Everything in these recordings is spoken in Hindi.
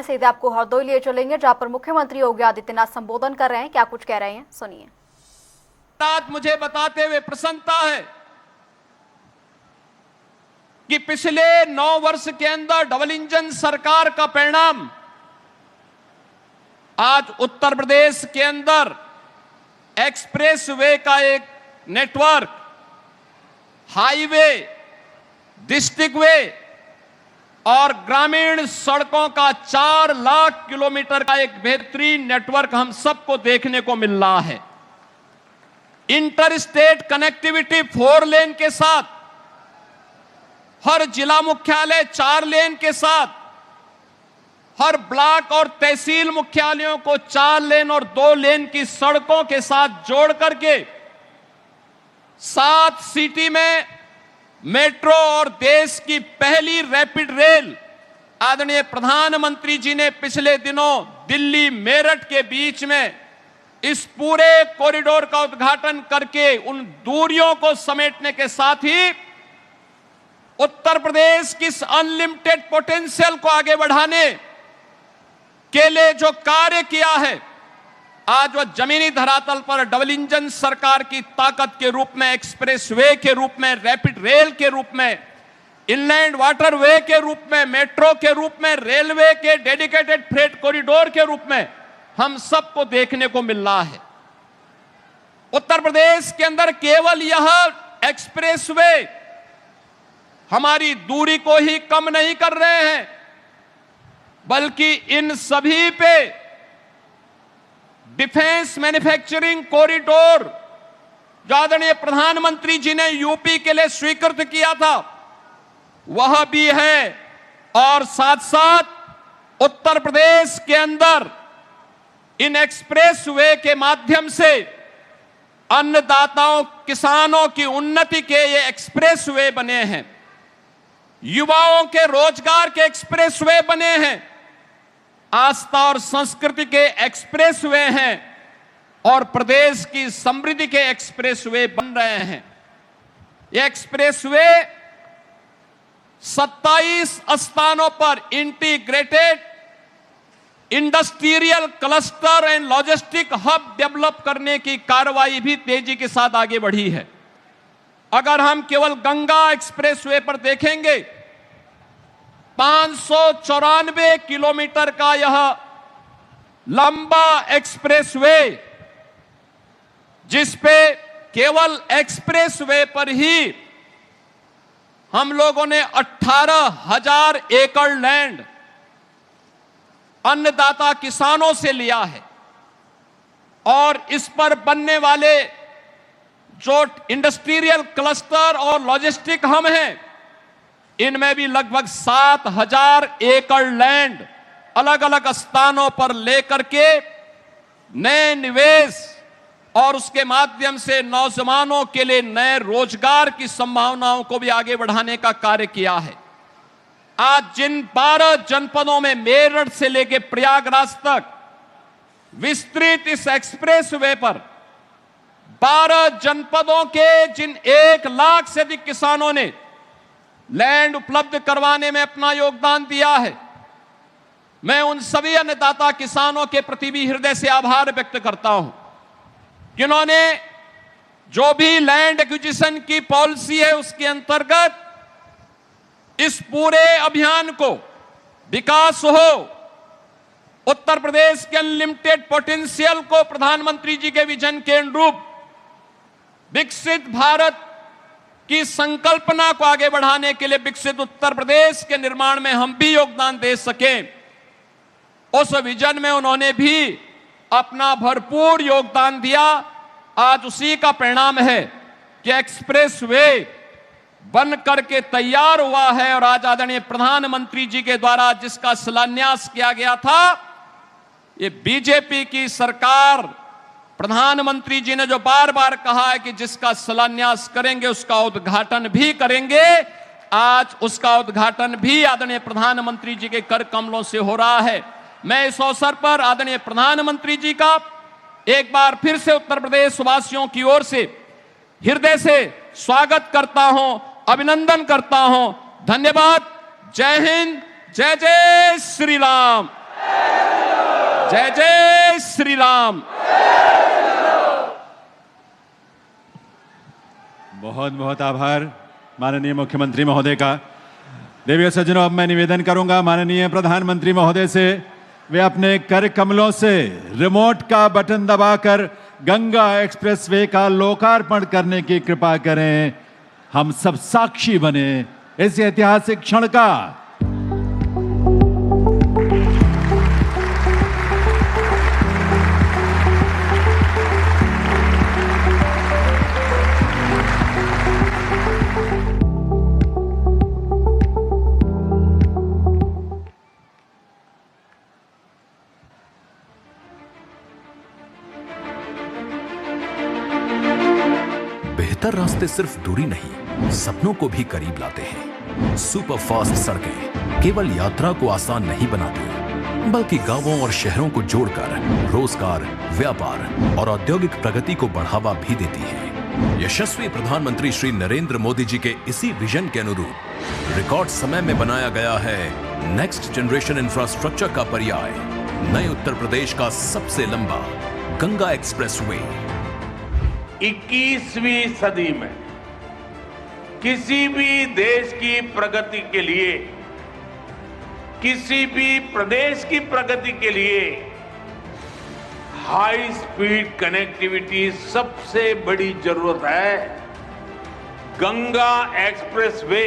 सीधे आपको हरदोई लिए चलेंगे, जहां पर मुख्यमंत्री योगी आदित्यनाथ संबोधन कर रहे हैं। क्या कुछ कह रहे हैं, सुनिए। आज मुझे बताते हुए प्रसन्नता है कि पिछले 9 वर्ष के अंदर डबल इंजन सरकार का परिणाम आज उत्तर प्रदेश के अंदर एक्सप्रेस वे का एक नेटवर्क, हाईवे, डिस्ट्रिक्ट वे और ग्रामीण सड़कों का 4 लाख किलोमीटर का एक बेहतरीन नेटवर्क हम सबको देखने को मिल रहा है। इंटर स्टेट कनेक्टिविटी 4 लेन के साथ, हर जिला मुख्यालय 4 लेन के साथ, हर ब्लॉक और तहसील मुख्यालयों को 4 लेन और 2 लेन की सड़कों के साथ जोड़ करके 7 सिटी में मेट्रो और देश की पहली रैपिड रेल आदरणीय प्रधानमंत्री जी ने पिछले दिनों दिल्ली मेरठ के बीच में इस पूरे कॉरिडोर का उद्घाटन करके उन दूरियों को समेटने के साथ ही उत्तर प्रदेश की इस अनलिमिटेड पोटेंशियल को आगे बढ़ाने के लिए जो कार्य किया है, आज वह जमीनी धरातल पर डबल इंजन सरकार की ताकत के रूप में, एक्सप्रेस वे के रूप में, रैपिड रेल के रूप में, इनलैंड वाटर वे के रूप में, मेट्रो के रूप में, रेलवे के डेडिकेटेड फ्रेट कॉरिडोर के रूप में हम सबको देखने को मिल रहा है। उत्तर प्रदेश के अंदर केवल यह एक्सप्रेस वे हमारी दूरी को ही कम नहीं कर रहे हैं, बल्कि इन सभी पे डिफेंस मैन्युफैक्चरिंग कॉरिडोर जो आदरणीय प्रधानमंत्री जी ने यूपी के लिए स्वीकृत किया था, वह भी है। और साथ साथ उत्तर प्रदेश के अंदर इन एक्सप्रेस वे के माध्यम से अन्नदाताओं, किसानों की उन्नति के ये एक्सप्रेस वे बने हैं, युवाओं के रोजगार के एक्सप्रेस वे बने हैं, आस्था और संस्कृति के एक्सप्रेस वे हैं और प्रदेश की समृद्धि के एक्सप्रेस वे बन रहे हैं। ये एक्सप्रेस वे 27 स्थानों पर integrated industrial cluster and logistic hub develop करने की कार्रवाई भी तेजी के साथ आगे बढ़ी है। अगर हम केवल गंगा एक्सप्रेस वे पर देखेंगे, 594 किलोमीटर का यह लंबा एक्सप्रेस वे, जिस पे केवल एक्सप्रेस वे पर ही हम लोगों ने 18,000 एकड़ लैंड अन्नदाता किसानों से लिया है और इस पर बनने वाले जो इंडस्ट्रियल क्लस्टर और लॉजिस्टिक हम हैं, इनमें भी लगभग 7,000 एकड़ लैंड अलग अलग स्थानों पर लेकर के नए निवेश और उसके माध्यम से नौजवानों के लिए नए रोजगार की संभावनाओं को भी आगे बढ़ाने का कार्य किया है। आज जिन 12 जनपदों में मेरठ से लेकर प्रयागराज तक विस्तृत इस एक्सप्रेस वे पर 12 जनपदों के जिन 1 लाख से अधिक किसानों ने लैंड उपलब्ध करवाने में अपना योगदान दिया है, मैं उन सभी अन्नदाता किसानों के प्रति भी हृदय से आभार व्यक्त करता हूं, जिन्होंने जो भी लैंड एक्विजिशन की पॉलिसी है उसके अंतर्गत इस पूरे अभियान को विकास हो, उत्तर प्रदेश के अनलिमिटेड पोटेंशियल को प्रधानमंत्री जी के विजन के अनुरूप विकसित भारत की संकल्पना को आगे बढ़ाने के लिए विकसित उत्तर प्रदेश के निर्माण में हम भी योगदान दे सकें, उस विजन में उन्होंने भी अपना भरपूर योगदान दिया। आज उसी का परिणाम है कि एक्सप्रेस वे बन करके तैयार हुआ है और आज आदरणीय प्रधानमंत्री जी के द्वारा जिसका शिलान्यास किया गया था, ये बीजेपी की सरकार, प्रधानमंत्री जी ने जो बार बार कहा है कि जिसका शिलान्यास करेंगे उसका उद्घाटन भी करेंगे, आज उसका उद्घाटन भी आदरणीय प्रधानमंत्री जी के कर कमलों से हो रहा है। मैं इस अवसर पर आदरणीय प्रधानमंत्री जी का एक बार फिर से उत्तर प्रदेश वासियों की ओर से हृदय से स्वागत करता हूं, अभिनंदन करता हूं। धन्यवाद। जय हिंद, जय जय श्री राम। जय जय श्री राम। बहुत बहुत आभार माननीय मुख्यमंत्री महोदय का। देवी सज्जनों, अब मैं निवेदन करूंगा माननीय प्रधानमंत्री महोदय से वे अपने कर कमलों से रिमोट का बटन दबाकर गंगा एक्सप्रेसवे का लोकार्पण करने की कृपा करें। हम सब साक्षी बने इस ऐतिहासिक क्षण का। बेहतर रास्ते सिर्फ दूरी नहीं, सपनों को भी करीब लाते हैं। सुपर फास्ट सड़कें केवल यात्रा को आसान नहीं बनाती, बल्कि गांवों और शहरों को जोड़कर रोजगार, व्यापार और औद्योगिक प्रगति को बढ़ावा भी देती है। यशस्वी प्रधानमंत्री श्री नरेंद्र मोदी जी के इसी विजन के अनुरूप रिकॉर्ड समय में बनाया गया है नेक्स्ट जनरेशन इंफ्रास्ट्रक्चर का पर्याय, नए उत्तर प्रदेश का सबसे लंबा गंगा एक्सप्रेसवे। 21वीं सदी में किसी भी देश की प्रगति के लिए, किसी भी प्रदेश की प्रगति के लिए हाई स्पीड कनेक्टिविटी सबसे बड़ी जरूरत है। गंगा एक्सप्रेसवे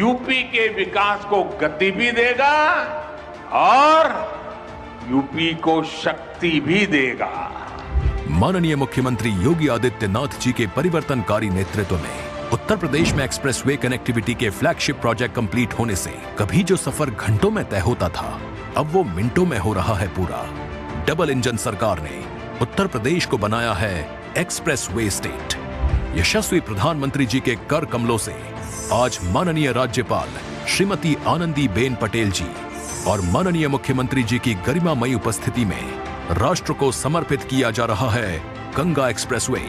यूपी के विकास को गति भी देगा और यूपी को शक्ति भी देगा। माननीय मुख्यमंत्री योगी आदित्यनाथ जी के परिवर्तनकारी नेतृत्व में उत्तर प्रदेश में एक्सप्रेसवे कनेक्टिविटी के फ्लैगशिप प्रोजेक्ट कंप्लीट होने से कभी जो सफर घंटों में तय होता था, अब वो मिनटों में हो रहा है पूरा। डबल इंजन सरकार ने उत्तर प्रदेश को बनाया है एक्सप्रेसवे स्टेट। यशस्वी प्रधानमंत्री जी के कर कमलों से आज माननीय राज्यपाल श्रीमती आनंदीबेन पटेल जी और माननीय मुख्यमंत्री जी की गरिमामयी उपस्थिति में राष्ट्र को समर्पित किया जा रहा है गंगा एक्सप्रेसवे।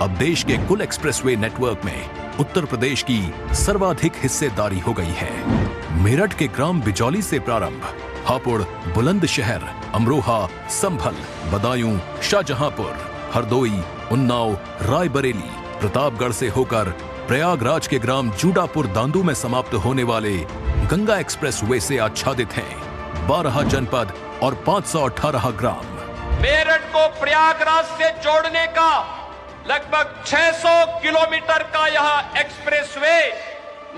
अब देश के कुल एक्सप्रेसवे नेटवर्क में उत्तर प्रदेश की सर्वाधिक हिस्सेदारी हो गई है। मेरठ के ग्राम बिजौली से प्रारंभ हापुड़, बुलंदशहर, अमरोहा, संभल, बदायूं, शाहजहांपुर, हरदोई, उन्नाव, रायबरेली, प्रतापगढ़ से होकर प्रयागराज के ग्राम जूडापुर दांदू में समाप्त होने वाले गंगा एक्सप्रेसवे से आच्छादित हैं 12 जनपद और 518 ग्राम। मेरठ को प्रयागराज से जोड़ने का लगभग 600 किलोमीटर का यह एक्सप्रेसवे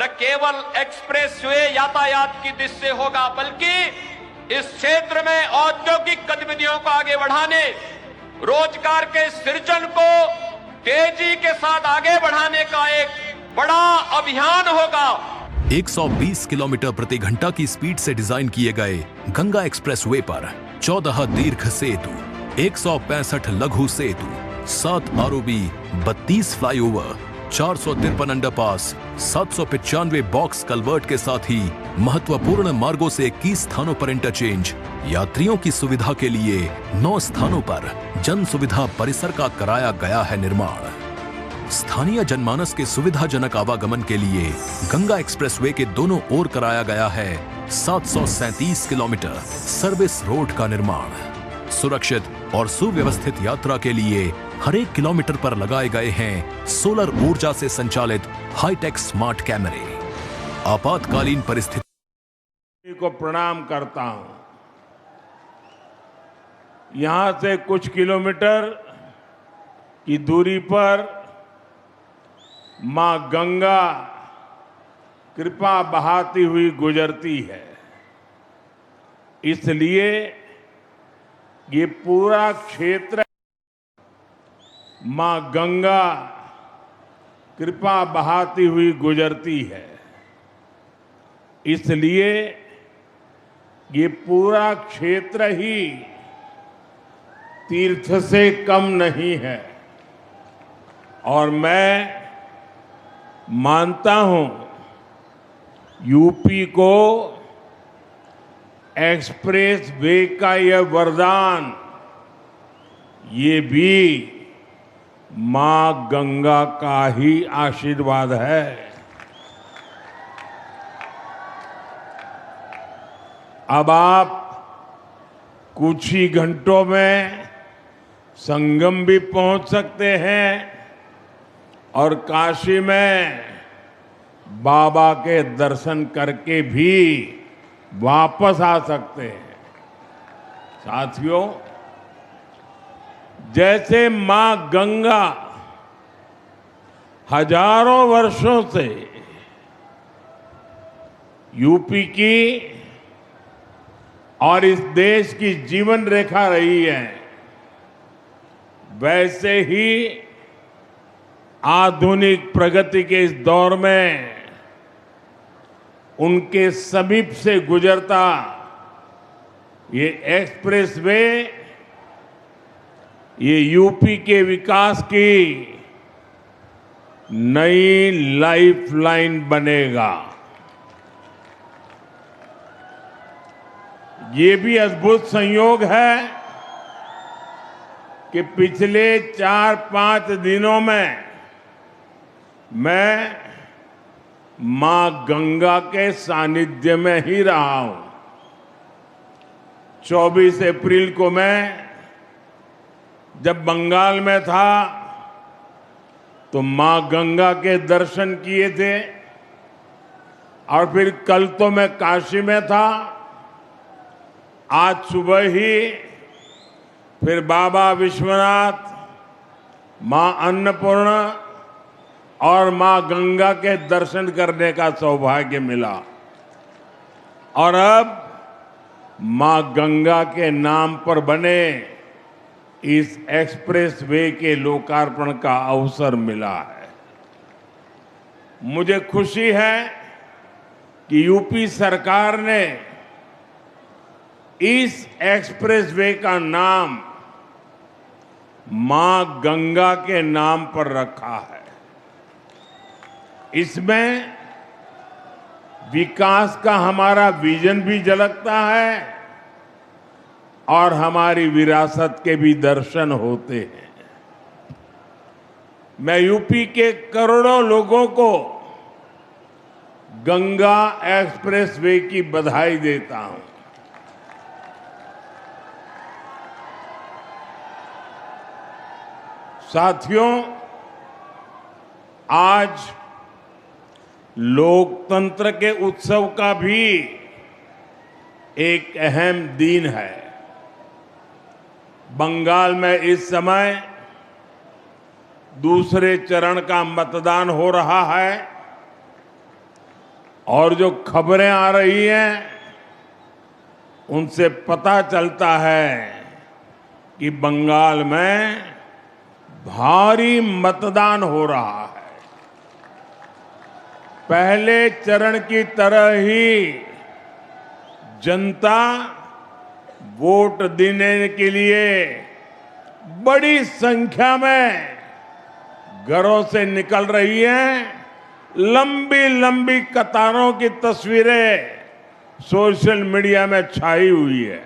न केवल एक्सप्रेसवे यातायात की दृष्टि से होगा, बल्कि इस क्षेत्र में औद्योगिक गतिविधियों को आगे बढ़ाने, रोजगार के सृजन को तेजी के साथ आगे बढ़ाने का एक बड़ा अभियान होगा। 120 किलोमीटर प्रति घंटा की स्पीड से डिजाइन किए गए गंगा एक्सप्रेसवे पर 14 दीर्घ सेतु, 165 लघु सेतु, 7 ROB, 32 flyover, 453 underpass, 795 box culvert के साथ ही महत्वपूर्ण मार्गों से 21 स्थानों पर इंटरचेंज, यात्रियों की सुविधा के लिए 9 स्थानों पर जन सुविधा परिसर का कराया गया है निर्माण। स्थानीय जनमानस के सुविधाजनक आवागमन के लिए गंगा एक्सप्रेसवे के दोनों ओर कराया गया है 737 किलोमीटर सर्विस रोड का निर्माण। सुरक्षित और सुव्यवस्थित यात्रा के लिए हर एक किलोमीटर पर लगाए गए हैं सोलर ऊर्जा से संचालित हाईटेक स्मार्ट कैमरे। आपातकालीन परिस्थिति को प्रणाम करता हूं। यहां से कुछ किलोमीटर की दूरी पर मां गंगा कृपा बहाती हुई गुजरती है, इसलिए ये पूरा क्षेत्र मां गंगा कृपा बहाती हुई गुजरती है, इसलिए ये पूरा क्षेत्र ही तीर्थ से कम नहीं है। और मैं मानता हूं यूपी को एक्सप्रेस वे का यह वरदान, ये भी मां गंगा का ही आशीर्वाद है। अब आप कुछ ही घंटों में संगम भी पहुंच सकते हैं और काशी में बाबा के दर्शन करके भी वापस आ सकते हैं। साथियों, जैसे मां गंगा हजारों वर्षों से यूपी की और इस देश की जीवन रेखा रही है, वैसे ही आधुनिक प्रगति के इस दौर में उनके समीप से गुजरता ये एक्सप्रेसवे ये यूपी के विकास की नई लाइफलाइन बनेगा। ये भी अद्भुत संयोग है कि पिछले 4-5 दिनों में मैं मां गंगा के सानिध्य में ही रहा हूं। 24 अप्रैल को मैं जब बंगाल में था तो मां गंगा के दर्शन किए थे और फिर कल तो मैं काशी में था। आज सुबह ही फिर बाबा विश्वनाथ, मां अन्नपूर्णा और मां गंगा के दर्शन करने का सौभाग्य मिला और अब मां गंगा के नाम पर बने इस एक्सप्रेसवे के लोकार्पण का अवसर मिला है। मुझे खुशी है कि यूपी सरकार ने इस एक्सप्रेसवे का नाम मां गंगा के नाम पर रखा है। इसमें विकास का हमारा विजन भी झलकता है और हमारी विरासत के भी दर्शन होते हैं। मैं यूपी के करोड़ों लोगों को गंगा एक्सप्रेसवे की बधाई देता हूं। साथियों, आज लोकतंत्र के उत्सव का भी एक अहम दिन है। बंगाल में इस समय दूसरे चरण का मतदान हो रहा है और जो खबरें आ रही हैं उनसे पता चलता है कि बंगाल में भारी मतदान हो रहा है। पहले चरण की तरह ही जनता वोट देने के लिए बड़ी संख्या में घरों से निकल रही है। लंबी लंबी कतारों की तस्वीरें सोशल मीडिया में छाई हुई है।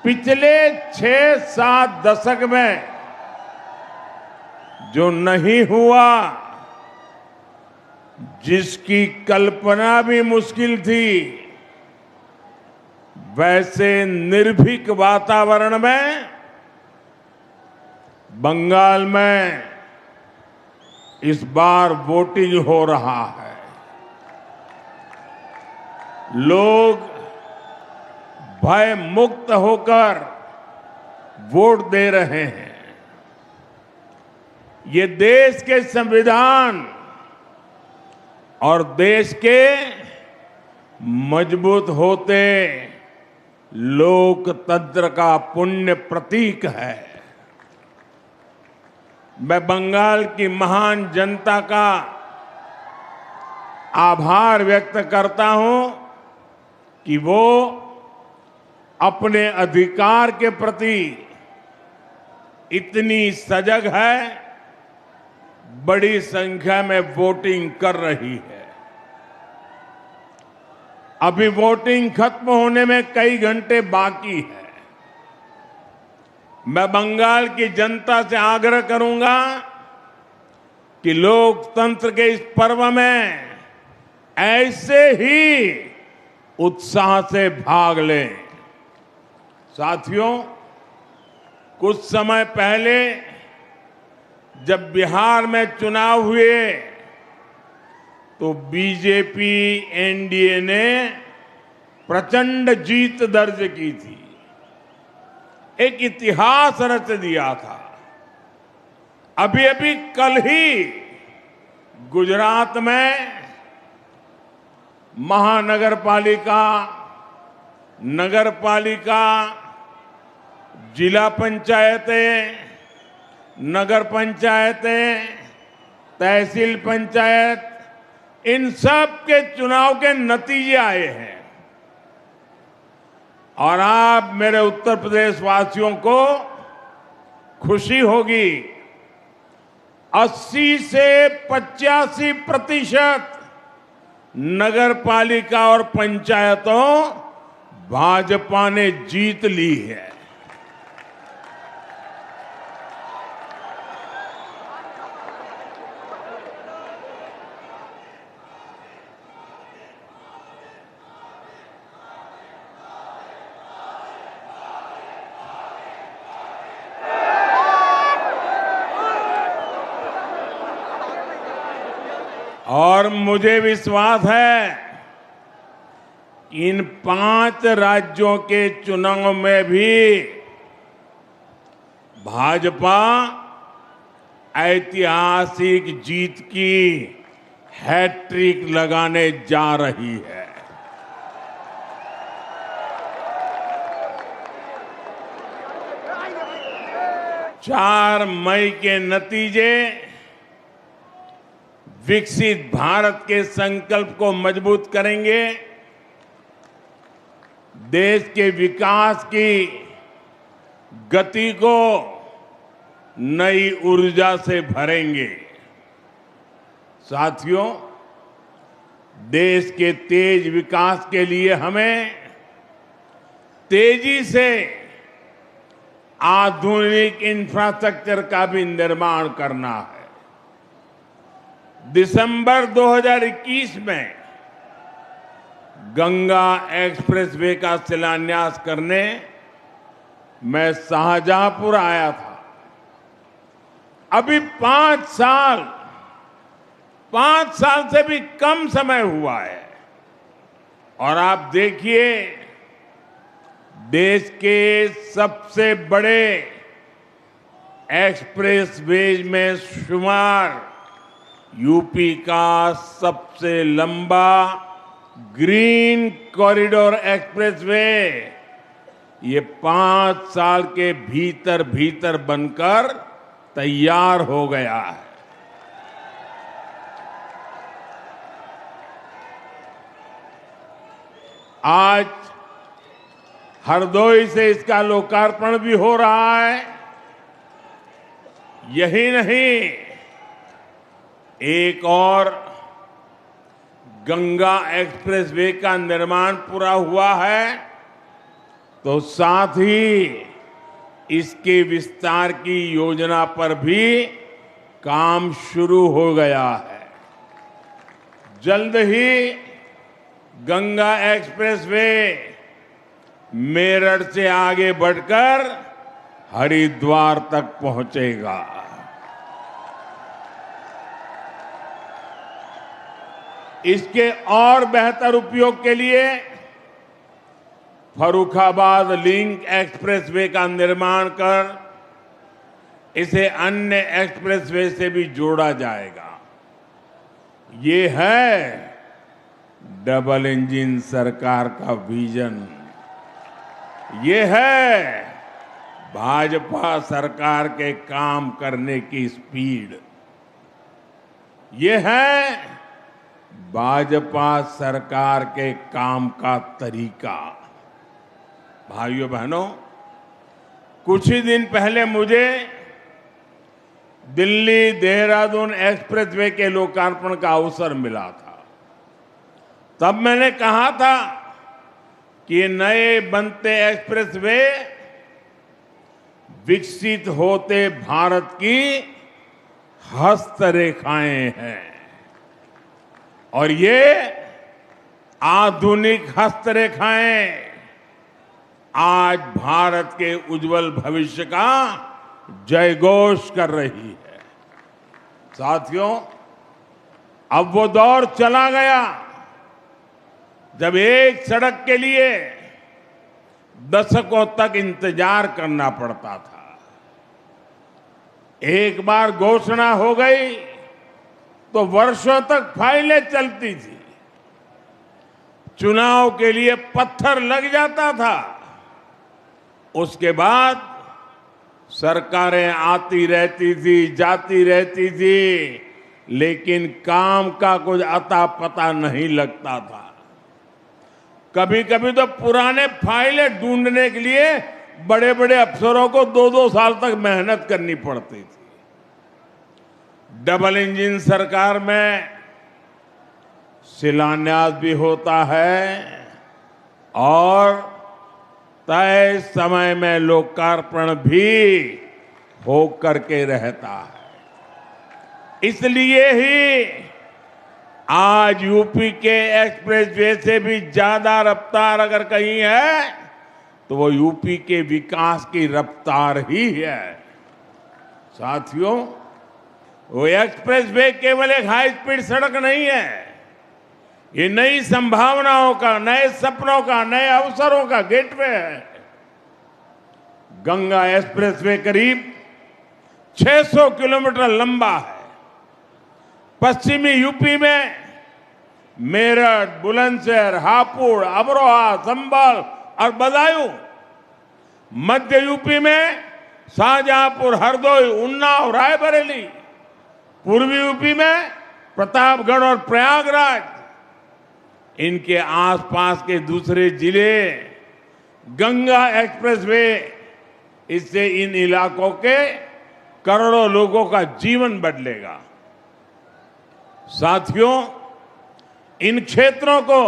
पिछले 6-7 दशक में जो नहीं हुआ, जिसकी कल्पना भी मुश्किल थी, वैसे निर्भीक वातावरण में बंगाल में इस बार वोटिंग हो रहा है। लोग भय मुक्त होकर वोट दे रहे हैं। ये देश के संविधान और देश के मजबूत होते लोकतंत्र का पुण्य प्रतीक है। मैं बंगाल की महान जनता का आभार व्यक्त करता हूं कि वो अपने अधिकार के प्रति इतनी सजग है, बड़ी संख्या में वोटिंग कर रही है। अभी वोटिंग खत्म होने में कई घंटे बाकी है। मैं बंगाल की जनता से आग्रह करूंगा कि लोकतंत्र के इस पर्व में ऐसे ही उत्साह से भाग लें। साथियों, कुछ समय पहले जब बिहार में चुनाव हुए तो बीजेपी एनडीए ने प्रचंड जीत दर्ज की थी, एक इतिहास रच दिया था। अभी अभी कल ही गुजरात में महानगर पालिका, नगर पालिका, जिला पंचायतें, नगर पंचायतें, तहसील पंचायत, इन सब के चुनाव के नतीजे आए हैं। और आप मेरे उत्तर प्रदेश वासियों को खुशी होगी, 80 से 85% नगर पालिका और पंचायतों भाजपा ने जीत ली है। और मुझे विश्वास है कि इन 5 राज्यों के चुनाव में भी भाजपा ऐतिहासिक जीत की हैट्रिक लगाने जा रही है। चार मई के नतीजे विकसित भारत के संकल्प को मजबूत करेंगे, देश के विकास की गति को नई ऊर्जा से भरेंगे। साथियों, देश के तेज विकास के लिए हमें तेजी से आधुनिक इंफ्रास्ट्रक्चर का भी निर्माण करना है। दिसंबर 2021 में गंगा एक्सप्रेसवे का शिलान्यास करने मैं शाहजहांपुर आया था। अभी 5 साल से भी कम समय हुआ है और आप देखिए, देश के सबसे बड़े एक्सप्रेसवेज में शुमार यूपी का सबसे लंबा ग्रीन कॉरिडोर एक्सप्रेसवे ये 5 साल के भीतर भीतर बनकर तैयार हो गया है। आज हरदोई से इसका लोकार्पण भी हो रहा है। यही नहीं, एक और गंगा एक्सप्रेसवे का निर्माण पूरा हुआ है, तो साथ ही इसके विस्तार की योजना पर भी काम शुरू हो गया है। जल्द ही गंगा एक्सप्रेसवे मेरठ से आगे बढ़कर हरिद्वार तक पहुंचेगा। इसके और बेहतर उपयोग के लिए फर्रुखाबाद लिंक एक्सप्रेसवे का निर्माण कर इसे अन्य एक्सप्रेसवे से भी जोड़ा जाएगा। ये है डबल इंजन सरकार का विजन। ये है भाजपा सरकार के काम करने की स्पीड। ये है भाजपा सरकार के काम का तरीका। भाइयों बहनों, कुछ ही दिन पहले मुझे दिल्ली देहरादून एक्सप्रेसवे के लोकार्पण का अवसर मिला था। तब मैंने कहा था कि ये नए बनते एक्सप्रेसवे विकसित होते भारत की हस्तरेखाएं हैं और ये आधुनिक हस्तरेखाएं आज भारत के उज्जवल भविष्य का जयघोष कर रही है। साथियों, अब वो दौर चला गया जब एक सड़क के लिए दशकों तक इंतजार करना पड़ता था। एक बार घोषणा हो गई तो वर्षों तक फाइलें चलती थी। चुनाव के लिए पत्थर लग जाता था, उसके बाद सरकारें आती रहती थी, जाती रहती थी, लेकिन काम का कुछ अता पता नहीं लगता था। कभी कभी तो पुराने फाइलें ढूंढने के लिए बड़े बड़े अफसरों को 2-2 साल तक मेहनत करनी पड़ती थी। डबल इंजन सरकार में शिलान्यास भी होता है और तय समय में लोकार्पण भी हो करके रहता है। इसलिए ही आज यूपी के एक्सप्रेसवे से भी ज्यादा रफ्तार अगर कहीं है तो वो यूपी के विकास की रफ्तार ही है। साथियों, वो एक्सप्रेसवे केवल एक हाई स्पीड सड़क नहीं है, ये नई संभावनाओं का, नए सपनों का, नए अवसरों का गेटवे है। गंगा एक्सप्रेसवे करीब 600 किलोमीटर लंबा है। पश्चिमी यूपी में मेरठ, बुलंदशहर, हापुड़, अमरोहा, संभल और बदायूं, मध्य यूपी में शाहजहांपुर, हरदोई, उन्नाव, रायबरेली, पूर्वी यूपी में प्रतापगढ़ और प्रयागराज, इनके आसपास के दूसरे जिले गंगा एक्सप्रेसवे, इससे इन इलाकों के करोड़ों लोगों का जीवन बदलेगा। साथियों, इन क्षेत्रों को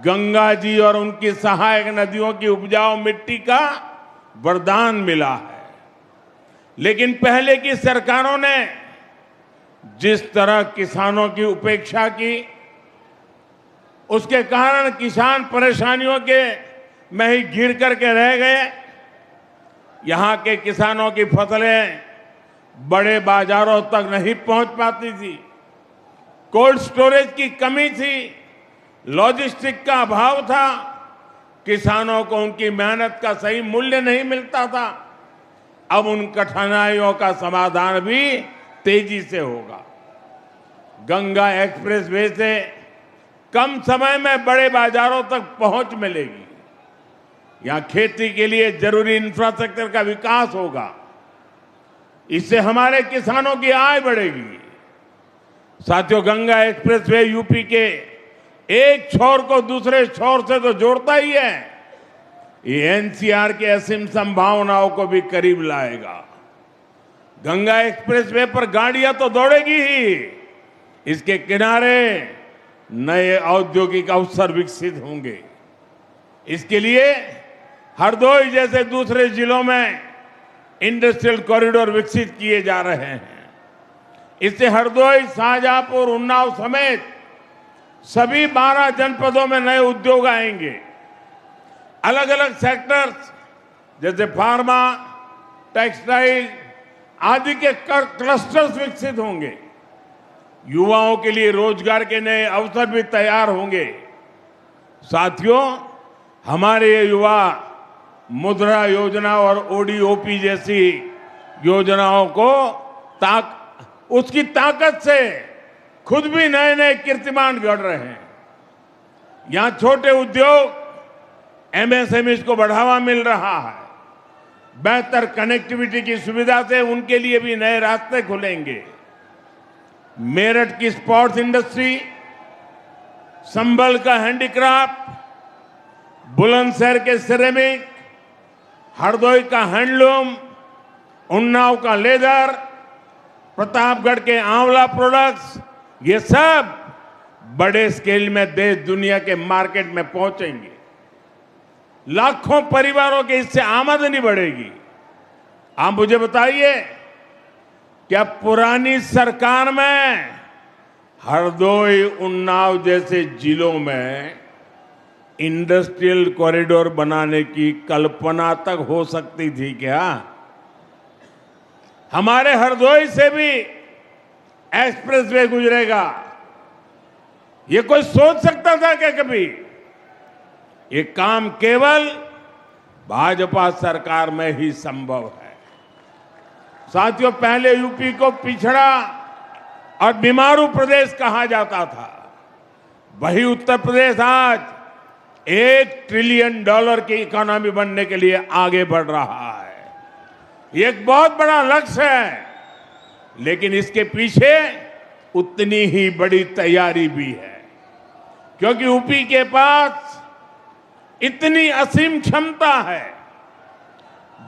गंगा जी और उनकी सहायक नदियों की उपजाऊ मिट्टी का वरदान मिला है, लेकिन पहले की सरकारों ने जिस तरह किसानों की उपेक्षा की, उसके कारण किसान परेशानियों के में ही घिर करके रह गए। यहां के किसानों की फसलें बड़े बाजारों तक नहीं पहुंच पाती थी, कोल्ड स्टोरेज की कमी थी, लॉजिस्टिक का अभाव था, किसानों को उनकी मेहनत का सही मूल्य नहीं मिलता था। अब उन कठिनाइयों का समाधान भी तेजी से होगा। गंगा एक्सप्रेसवे से कम समय में बड़े बाजारों तक पहुंच मिलेगी। यहां खेती के लिए जरूरी इंफ्रास्ट्रक्चर का विकास होगा, इससे हमारे किसानों की आय बढ़ेगी। साथियों, गंगा एक्सप्रेसवे यूपी के एक छोर को दूसरे छोर से तो जोड़ता ही है, ये एनसीआर की असीम संभावनाओं को भी करीब लाएगा। गंगा एक्सप्रेसवे पर गाड़ियां तो दौड़ेगी ही, इसके किनारे नए औद्योगिक अवसर विकसित होंगे। इसके लिए हरदोई जैसे दूसरे जिलों में इंडस्ट्रियल कॉरिडोर विकसित किए जा रहे हैं। इससे हरदोई, शाहजहांपुर, उन्नाव समेत सभी 12 जनपदों में नए उद्योग आएंगे। अलग अलग सेक्टर्स जैसे फार्मा, टेक्सटाइल आदि के क्लस्टर्स विकसित होंगे। युवाओं के लिए रोजगार के नए अवसर भी तैयार होंगे। साथियों, हमारे ये युवा मुद्रा योजना और ओडीओपी जैसी योजनाओं को उसकी ताकत से खुद भी नए नए कीर्तिमान गढ़ रहे हैं। यहां छोटे उद्योग, एमएसएमई को बढ़ावा मिल रहा है। बेहतर कनेक्टिविटी की सुविधा से उनके लिए भी नए रास्ते खुलेंगे। मेरठ की स्पोर्ट्स इंडस्ट्री, संभल का हैंडीक्राफ्ट, बुलंदशहर के सिरेमिक, हरदोई का हैंडलूम, उन्नाव का लेदर, प्रतापगढ़ के आंवला प्रोडक्ट्स, ये सब बड़े स्केल में देश दुनिया के मार्केट में पहुंचेंगे। लाखों परिवारों के इससे आमदनी बढ़ेगी। आप मुझे बताइए, क्या पुरानी सरकार में हरदोई, उन्नाव जैसे जिलों में इंडस्ट्रियल कॉरिडोर बनाने की कल्पना तक हो सकती थी क्या? हमारे हरदोई से भी एक्सप्रेसवे गुजरेगा, ये कोई सोच सकता था क्या कभी? ये काम केवल भाजपा सरकार में ही संभव है। साथियों, पहले यूपी को पिछड़ा और बीमारू प्रदेश कहा जाता था, वही उत्तर प्रदेश आज $1 ट्रिलियन की इकोनॉमी बनने के लिए आगे बढ़ रहा है। ये एक बहुत बड़ा लक्ष्य है, लेकिन इसके पीछे उतनी ही बड़ी तैयारी भी है, क्योंकि यूपी के पास इतनी असीम क्षमता है।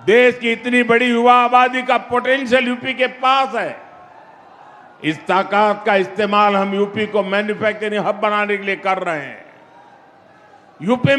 देश की इतनी बड़ी युवा आबादी का पोटेंशियल यूपी के पास है। इस ताकत का इस्तेमाल हम यूपी को मैन्युफैक्चरिंग हब बनाने के लिए कर रहे हैं। यूपी